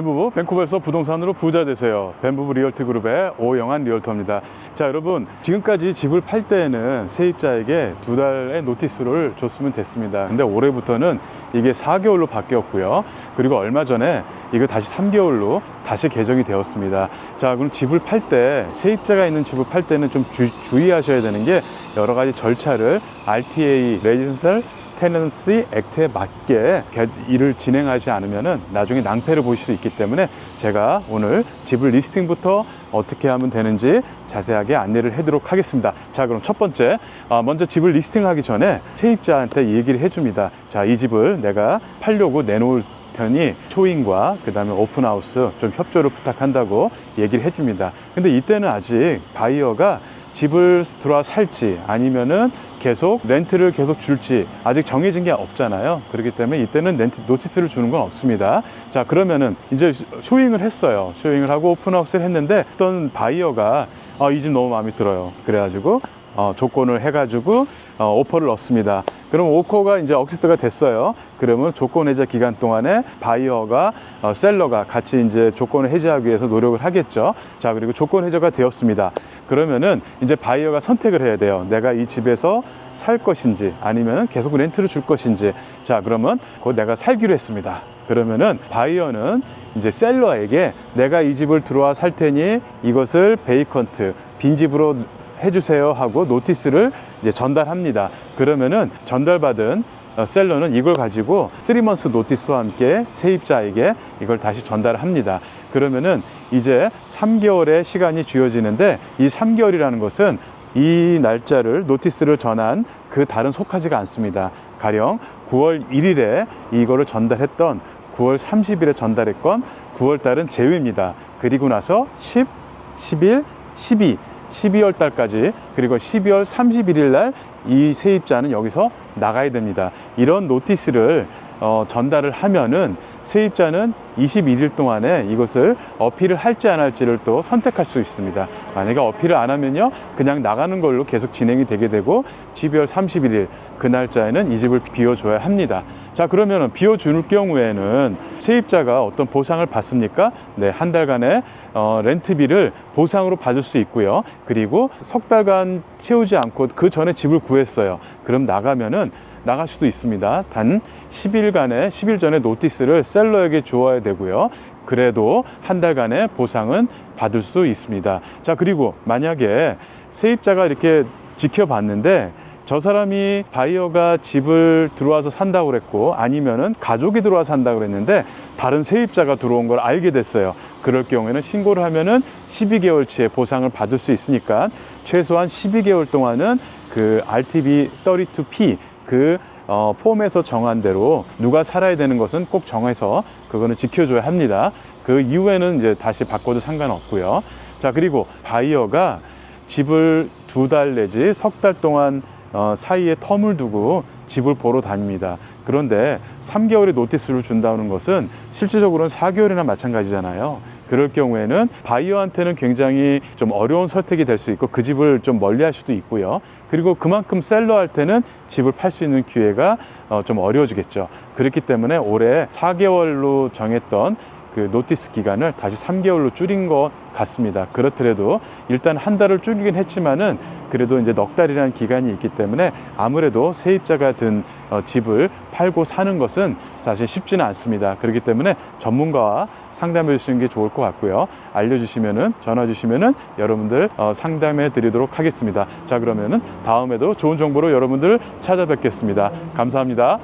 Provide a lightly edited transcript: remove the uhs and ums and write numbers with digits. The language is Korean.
벤부부, 밴쿠버에서 부동산으로 부자 되세요. 벤부부 리얼트 그룹의 오영환 리얼터입니다. 자, 여러분, 지금까지 집을 팔 때에는 세입자에게 2달의 노티스를 줬으면 됐습니다. 근데 올해부터는 이게 4개월로 바뀌었고요. 그리고 얼마 전에 이거 다시 3개월로 다시 개정이 되었습니다. 자, 그럼 집을 팔 때, 세입자가 있는 집을 팔 때는 좀 주의하셔야 되는 게 여러 가지 절차를 RTA, 레지던셜 테넌시 액트에 맞게 일을 진행하지 않으면 나중에 낭패를 보실 수 있기 때문에 제가 오늘 집을 리스팅부터 어떻게 하면 되는지 자세하게 안내를 해드리도록 하겠습니다. 자, 그럼 첫 번째, 먼저 집을 리스팅하기 전에 세입자한테 얘기를 해줍니다. 자, 이 집을 내가 팔려고 내놓을 테니 쇼잉과 그 다음에 오픈하우스 좀 협조를 부탁한다고 얘기를 해줍니다. 근데 이때는 아직 바이어가 집을 들어와 살지 아니면은 계속 렌트를 계속 줄지 아직 정해진 게 없잖아요. 그렇기 때문에 이때는 렌트 노티스를 주는 건 없습니다. 자, 그러면은 이제 쇼잉을 했어요. 쇼잉을 하고 오픈하우스를 했는데 어떤 바이어가 이 집 너무 마음에 들어요. 그래가지고 조건을 해가지고 오퍼를 넣습니다. 그럼 오커가 이제 억셉트가 됐어요. 그러면 조건 해제 기간 동안에 바이어가 셀러가 같이 이제 조건을 해제하기 위해서 노력을 하겠죠. 자, 그리고 조건 해제가 되었습니다. 그러면은 이제 바이어가 선택을 해야 돼요. 내가 이 집에서 살 것인지 아니면 계속 렌트를 줄 것인지. 자, 그러면 곧 내가 살기로 했습니다. 그러면은 바이어는 이제 셀러에게 내가 이 집을 들어와 살 테니 이것을 베이컨트, 빈집으로 해주세요 하고 노티스를 이제 전달합니다. 그러면은 전달받은 셀러는 이걸 가지고 3months 노티스와 함께 세입자에게 이걸 다시 전달을 합니다. 그러면은 이제 3개월의 시간이 주어지는데 이 3개월이라는 것은 이 날짜를 노티스를 전한 그 달은 속하지가 않습니다. 가령 9월 1일에 이거를 전달했던 9월 30일에 전달했건 9월 달은 제외입니다. 그리고 나서 10, 11, 12 12월 달까지 그리고 12월 31일 날 이 세입자는 여기서 나가야 됩니다. 이런 노티스를 전달을 하면은 세입자는 21일 동안에 이것을 어필을 할지 안 할지를 또 선택할 수 있습니다. 만약에 어필을 안 하면요 그냥 나가는 걸로 계속 진행이 되게 되고 12월 31일 그 날짜에는 이 집을 비워줘야 합니다. 자, 그러면은 비워줄 경우에는 세입자가 어떤 보상을 받습니까? 네, 한 달간의 렌트비를 보상으로 받을 수 있고요. 그리고 석 달간 채우지 않고 그 전에 집을 구했어요. 그럼 나가면은 나갈 수도 있습니다. 단 10일 전에 노티스를 셀러에게 주어야 되고요. 그래도 한 달간의 보상은 받을 수 있습니다. 자, 그리고 만약에 세입자가 이렇게 지켜봤는데 저 사람이 바이어가 집을 들어와서 산다고 그랬고 아니면은 가족이 들어와서 산다고 그랬는데 다른 세입자가 들어온 걸 알게 됐어요. 그럴 경우에는 신고를 하면은 12개월치의 보상을 받을 수 있으니까 최소한 12개월 동안은 그 RTB 32P 그 폼에서 정한 대로 누가 살아야 되는 것은 꼭 정해서 그거는 지켜줘야 합니다. 그 이후에는 이제 다시 바꿔도 상관없고요. 자, 그리고 바이어가 집을 2달 내지 석 달 동안 사이에 텀을 두고 집을 보러 다닙니다. 그런데 3개월의 노티스를 준다는 것은 실질적으로는 4개월이나 마찬가지잖아요. 그럴 경우에는 바이어한테는 굉장히 좀 어려운 선택이 될 수 있고 그 집을 좀 멀리 할 수도 있고요. 그리고 그만큼 셀러한테는 집을 팔 수 있는 기회가 좀 어려워지겠죠. 그렇기 때문에 올해 4개월로 정했던 그 노티스 기간을 다시 3개월로 줄인 것 같습니다. 그렇더라도 일단 한 달을 줄이긴 했지만은 그래도 이제 넉 달이라는 기간이 있기 때문에 아무래도 세입자가 든 집을 팔고 사는 것은 사실 쉽지는 않습니다. 그렇기 때문에 전문가와 상담해 주시는 게 좋을 것 같고요. 알려주시면은 전화 주시면은 여러분들 상담해 드리도록 하겠습니다. 자, 그러면은 다음에도 좋은 정보로 여러분들 찾아뵙겠습니다. 감사합니다.